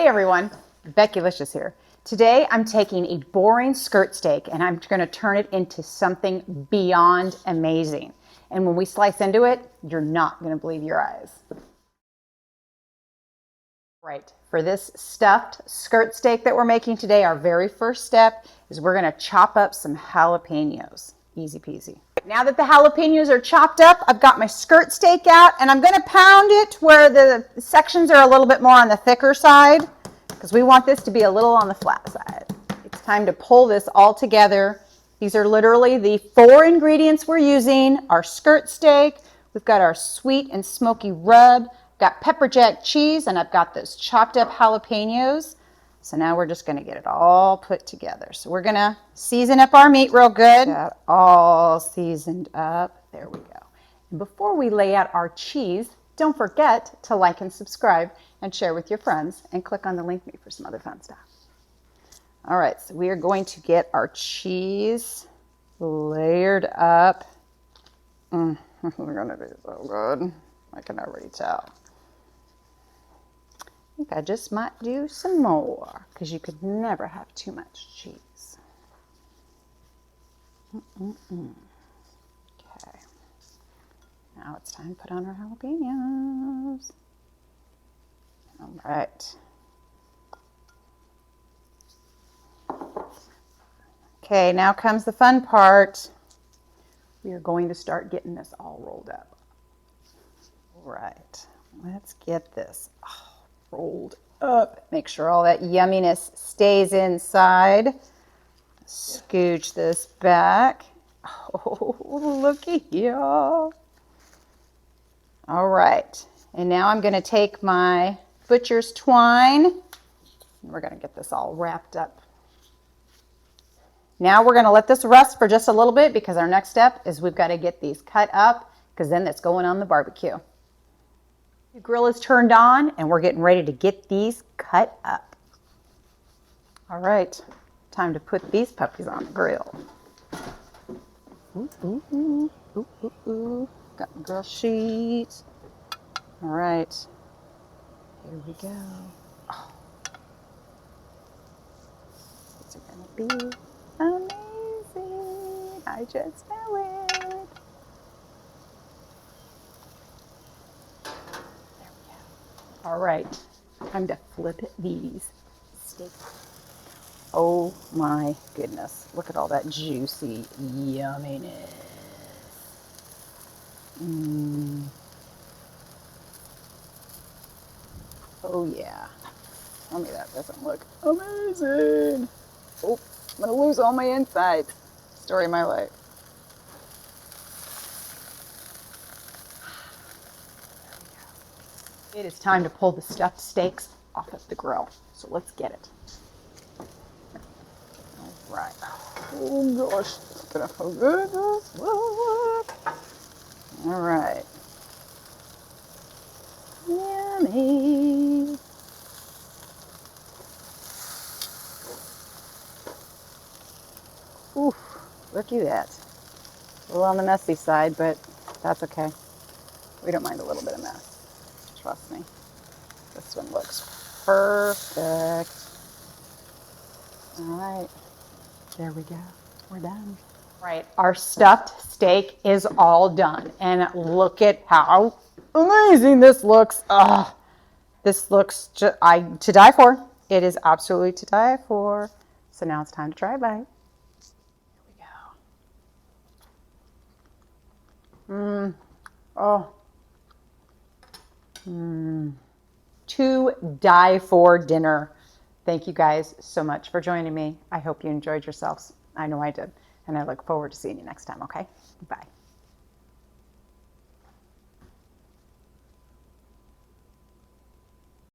Hey everyone, Becki-licious here. Today I'm taking a boring skirt steak and I'm going to turn it into something beyond amazing. And when we slice into it, you're not going to believe your eyes. Right, for this stuffed skirt steak that we're making today, our very first step is we're going to chop up some jalapeños. Easy peasy. Now that the jalapeños are chopped up, I've got my skirt steak out and I'm going to pound it where the sections are a little bit more on the thicker side because we want this to be a little on the flat side. It's time to pull this all together. These are literally the 4 ingredients we're using. Our skirt steak, we've got our sweet and smoky rub, got pepper jack cheese, and I've got those chopped up jalapeños. So now we're just going to get it all put together. So we're going to season up our meat real good. Got all seasoned up. There we go. And before we lay out our cheese, don't forget to like and subscribe and share with your friends and click on the link me for some other fun stuff. All right, so we are going to get our cheese layered up. We're going to be so good. I can already tell. I think I just might do some more because you could never have too much cheese. Okay. Now it's time to put on our jalapeños. All right. Okay, now comes the fun part. We are going to start getting this all rolled up. All right, let's get this rolled up. Make sure all that yumminess stays inside. Scooch this back. Oh, looky here. All right, and now I'm going to take my butcher's twine. And we're going to get this all wrapped up. Now we're going to let this rest for just a little bit because our next step is we've got to get these cut up because then it's going on the barbecue. The grill is turned on and we're getting ready to get these cut up. All right, time to put these puppies on the grill. Ooh, ooh, ooh, ooh, ooh, ooh. Got my grill sheets. All right, here we go. Oh. These are gonna be amazing. I just know it. All right, time to flip these steaks. Oh my goodness, look at all that juicy yumminess. Oh yeah, tell me that doesn't look amazing. Oh, I'm gonna lose all my insides. Story of my life. It is time to pull the stuffed steaks off of the grill. So let's get it. All right. Oh gosh, look at how good this looks. All right. Yummy. Ooh, look at that. A little on the messy side, but that's okay. We don't mind a little bit of mess. Trust me. This one looks perfect. All right, there we go. We're done. All right, our stuffed steak is all done. And look at how amazing this looks. This looks to die for. It is absolutely to die for. So now it's time to try a bite. Here we go. Oh. To die for dinner. Thank you guys so much for joining me. I hope you enjoyed yourselves. I know I did. And I look forward to seeing you next time, okay? Bye.